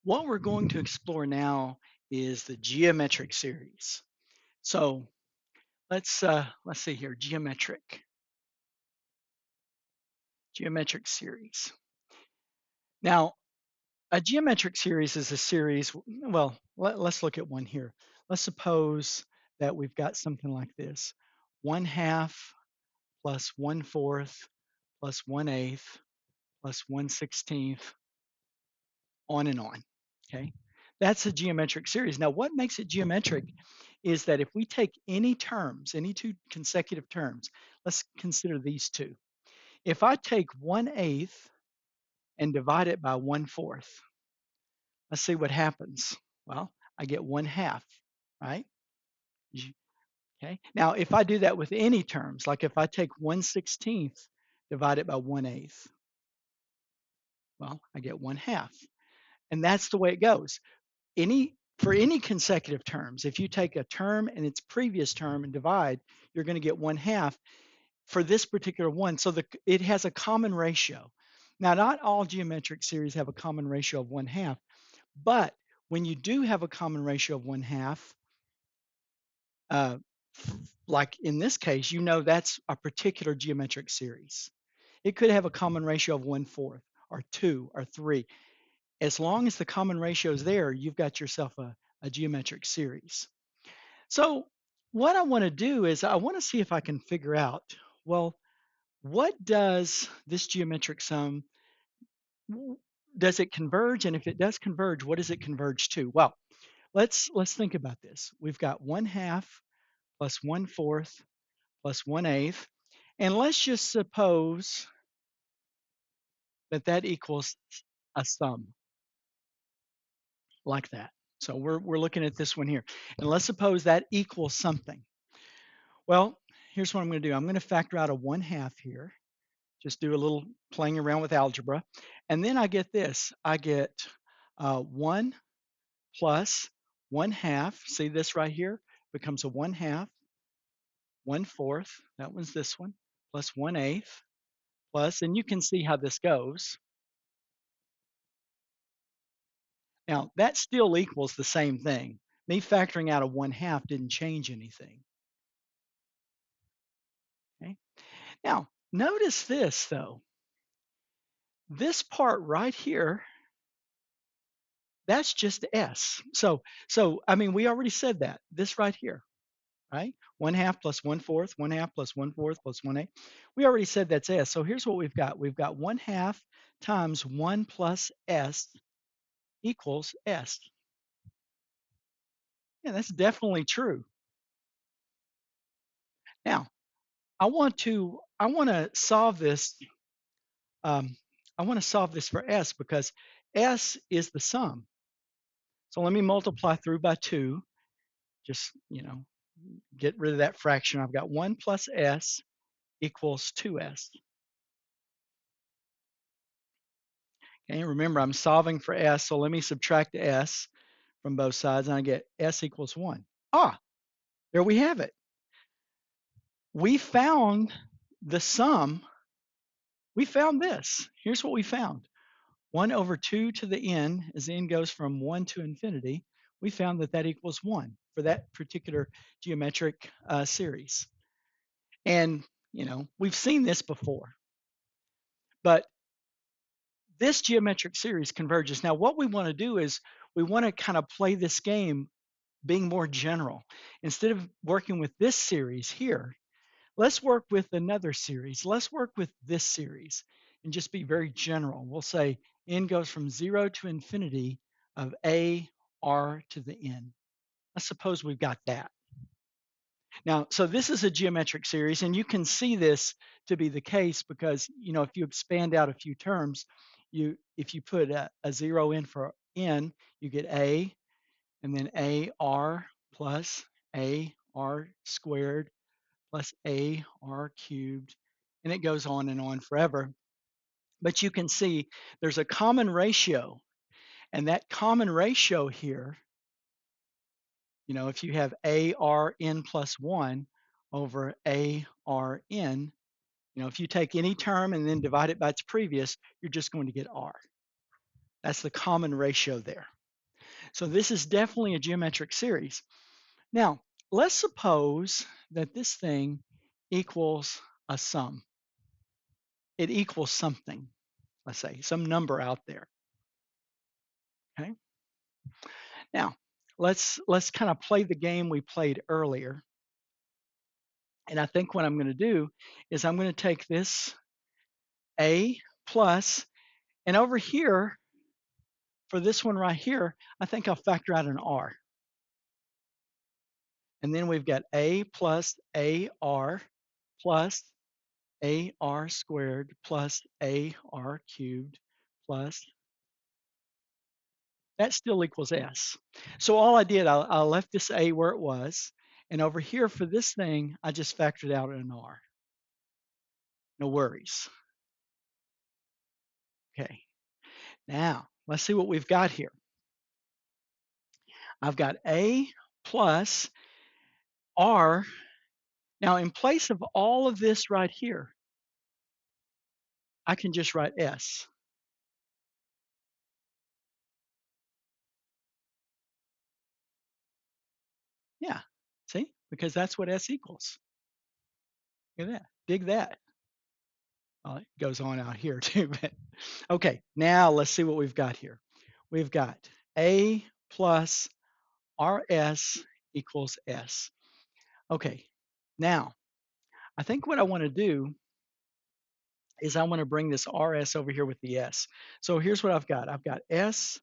What we're going to explore now is the geometric series. So let's see here, geometric series. Now, a geometric series is a series. Well, let's look at one here. Let's suppose that we've got something like this: 1/2 plus 1/4 plus 1/8 plus 1/16, on and on. Okay, that's a geometric series. Now, what makes it geometric is that if we take any terms, any two consecutive terms, let's consider these two. If I take 1/8 and divide it by 1/4, let's see what happens. Well, I get 1/2, right? Okay. Now, if I do that with any terms, like if I take 1/16 divided by 1/8, well, I get 1/2. And that's the way it goes. For any consecutive terms, if you take a term and its previous term and divide, you're going to get 1/2 for this particular one. So it has a common ratio. Now, not all geometric series have a common ratio of 1/2, but when you do have a common ratio of 1/2, uh, like in this case, you know that's a particular geometric series. It could have a common ratio of 1/4 or 2 or 3. As long as the common ratio is there, you've got yourself a geometric series. So what I want to do is I want to see if I can figure out, well, what does this geometric sum, does it converge? And if it does converge, what does it converge to? Well, let's think about this. We've got 1/2 plus 1/4 plus 1/8. And let's just suppose that that equals a sum like that. So we're looking at this one here. And let's suppose that equals something. Well, here's what I'm going to do. I'm going to factor out a 1/2 here. Just do a little playing around with algebra. And then I get this. I get 1 plus 1/2. See this right here? Becomes a 1/2, 1/4. That one's this one. Plus 1/8. Plus, and you can see how this goes. Now, that still equals the same thing. Me factoring out a 1/2 didn't change anything. Okay. Now, notice this though. This part right here, that's just S. So I mean, we already said that. This right here, right? 1/2 plus 1/4, 1/2 plus 1/4 plus 1/8. We already said that's S. So here's what we've got. We've got 1/2 times 1 plus S equals S. Yeah, that's definitely true. Now, I want to solve this. Um, I want to solve this for S because S is the sum. So let me multiply through by 2. Just, get rid of that fraction. I've got 1 plus S equals 2S. Okay, remember I'm solving for S, so let me subtract S from both sides and I get S equals 1. Ah, there we have it. We found the sum. We found this. Here's what we found. 1 over 2 to the n, as the n goes from 1 to infinity, we found that that equals 1 for that particular geometric series. And, we've seen this before, but this geometric series converges. Now, what we want to do is we want to kind of play this game being more general. Instead of working with this series here, let's work with another series. Let's work with this series and just be very general. We'll say n goes from 0 to infinity of a r to the n. Let's suppose we've got that. Now, so this is a geometric series, and you can see this to be the case because, if you expand out a few terms, if you put a 0 in for n, you get a, and then ar plus ar squared plus ar cubed, and it goes on and on forever. But you can see there's a common ratio, and that common ratio here, if you have arn plus 1 over arn, if you take any term and then divide it by its previous, you're just going to get r. That's the common ratio there. So this is definitely a geometric series. Now, let's suppose that this thing equals a sum. It equals something, let's say, some number out there. Okay. Now, let's kind of play the game we played earlier. And I think what I'm going to do is I'm going to take this a plus, and over here, for this one right here, I think I'll factor out an r. And then we've got a plus ar plus ar squared plus ar cubed plus, that still equals s. So all I did, I left this a where it was, and over here for this thing, I just factored out an r. No worries. Okay, now let's see what we've got here. I've got a plus r. Now in place of all of this right here, I can just write s. Yeah, see? Because that's what s equals. Look at that. Dig that. Well, it goes on out here too. But okay, now let's see what we've got here. We've got a plus rs equals s. Okay, now I think what I want to do is I want to bring this rs over here with the s. So here's what I've got. I've got s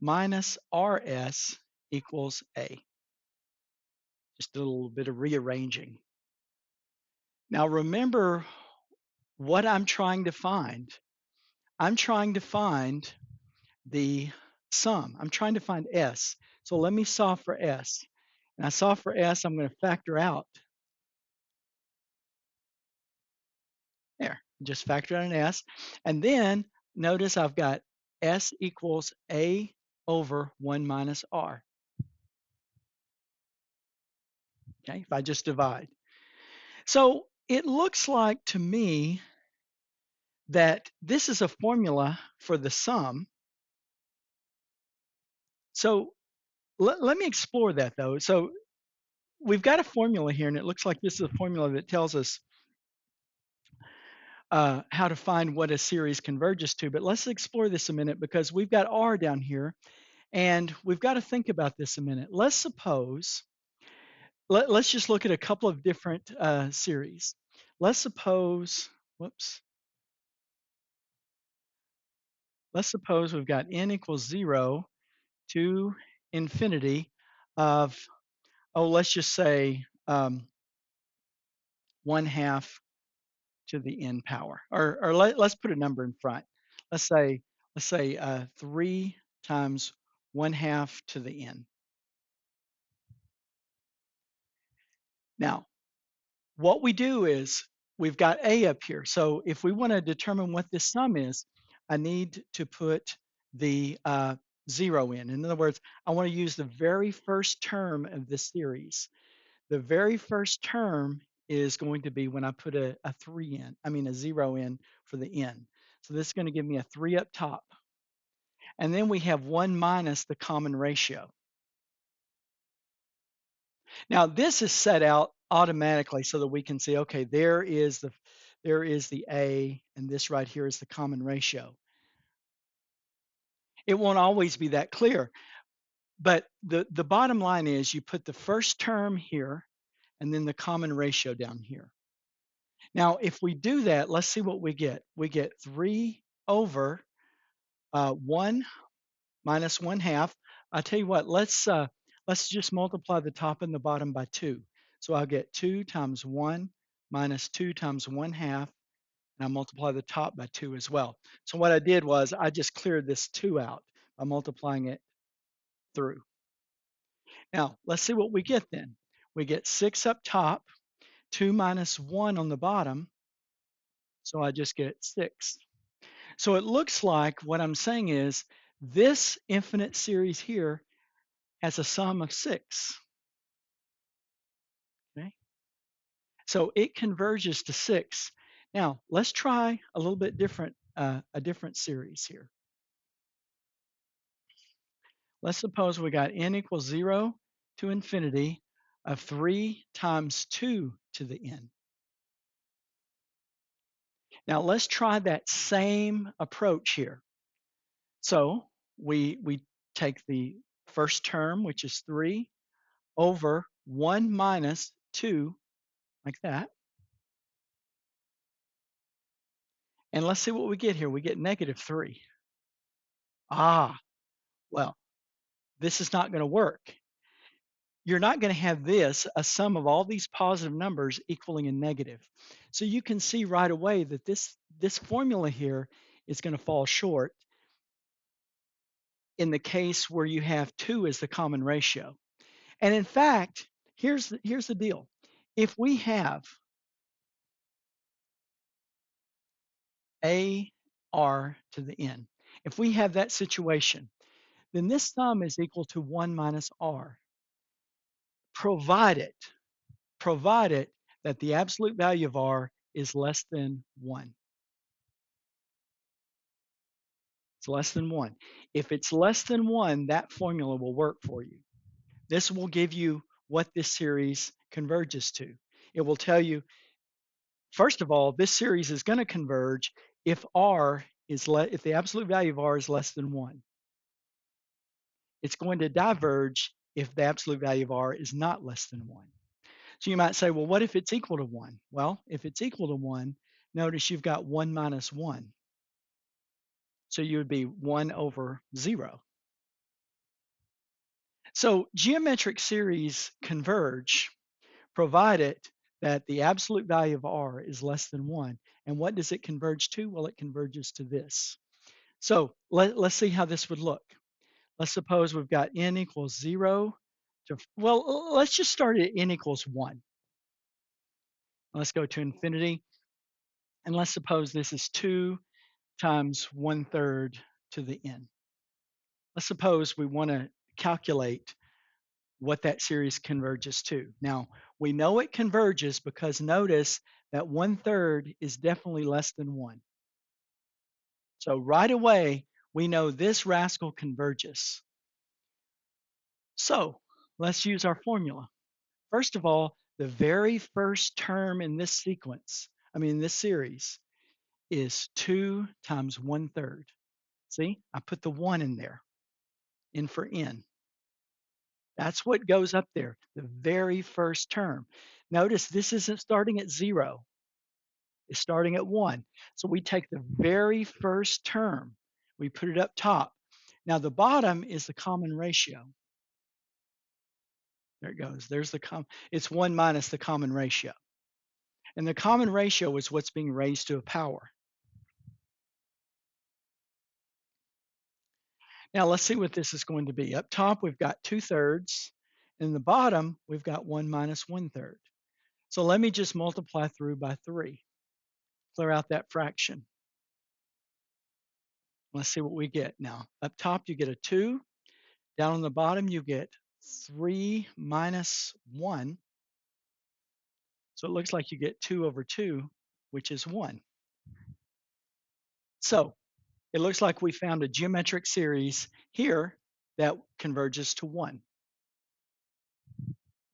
minus rs equals a. Just a little bit of rearranging. Now remember what I'm trying to find. I'm trying to find the sum. I'm trying to find s. So let me solve for s. And I solve for s, I'm going to factor out. There, just factor out an s. And then notice I've got s equals a over 1 minus r. Okay, if I just divide. So it looks like to me that this is a formula for the sum. So let me explore that though. So we've got a formula here, and it looks like this is a formula that tells us how to find what a series converges to. But let's explore this a minute because we've got r down here, and we've got to think about this a minute. Let's suppose, let's just look at a couple of different series. Let's suppose, whoops, let's suppose we've got n equals 0 to infinity of, oh, let's just say 1/2 to the n power, or let's put a number in front. Let's say 3 times 1/2 to the n. Now, what we do is we've got a up here. So if we want to determine what this sum is, I need to put the 0 in. In other words, I want to use the very first term of this series. The very first term is going to be when I put a 3 in, I mean a 0 in for the n. So this is going to give me a 3 up top. And then we have 1 minus the common ratio. Now this is set out automatically so that we can see, okay, there is the a, and this right here is the common ratio. It won't always be that clear, but the bottom line is you put the first term here and then the common ratio down here. Now, if we do that, let's see what we get. We get 3 over 1 minus 1/2. I'll tell you what, let's just multiply the top and the bottom by 2. So I'll get 2 times 1 minus 2 times 1/2, and I multiply the top by 2 as well. So what I did was I just cleared this 2 out by multiplying it through. Now, let's see what we get then. We get 6 up top, 2 minus 1 on the bottom, so I just get 6. So it looks like what I'm saying is this infinite series here has a sum of 6. Okay? So it converges to 6. Now let's try a little bit different, a different series here. Let's suppose we got n equals 0 to infinity of 3 times 2 to the n. Now let's try that same approach here. So we take the first term, which is 3, over 1 minus 2, like that. And let's see what we get here. We get negative 3. Ah, well, this is not going to work. You're not going to have this, a sum of all these positive numbers equaling a negative. So you can see right away that this formula here is going to fall short in the case where you have 2 as the common ratio. And in fact, here's the deal. If we have AR to the n, if we have that situation, then this sum is equal to 1 minus r, provided provided that the absolute value of r is less than 1. It's less than 1. If it's less than 1, that formula will work for you. This will give you what this series converges to. It will tell you, first of all, this series is going to converge if if the absolute value of r is less than 1. It's going to diverge if the absolute value of r is not less than 1. So you might say, well, what if it's equal to 1? Well, if it's equal to 1, notice you've got 1 minus 1. So you would be 1 over 0. So geometric series converge provided that the absolute value of r is less than 1. And what does it converge to? Well, it converges to this. So let's see how this would look. Let's suppose we've got n equals 0 to, well, let's just start at n equals 1. Let's go to infinity. And let's suppose this is 2 times 1/3 to the n. Let's suppose we want to calculate what that series converges to. Now, we know it converges because notice that 1/3 is definitely less than 1. So right away, we know this rascal converges. So let's use our formula. First of all, the very first term in this sequence, this series, is 2 times 1/3. See, I put the 1 in there, in for n. That's what goes up there, the very first term. Notice this isn't starting at 0, it's starting at 1. So we take the very first term, we put it up top. Now the bottom is the common ratio. There it goes. It's 1 minus the common ratio. And the common ratio is what's being raised to a power. Now let's see what this is going to be. Up top, we've got 2/3. In the bottom, we've got 1 minus 1/3. So let me just multiply through by 3. Clear out that fraction. Let's see what we get now. Up top, you get a 2. Down on the bottom, you get 3 minus 1. So it looks like you get 2 over 2, which is 1. So it looks like we found a geometric series here that converges to 1.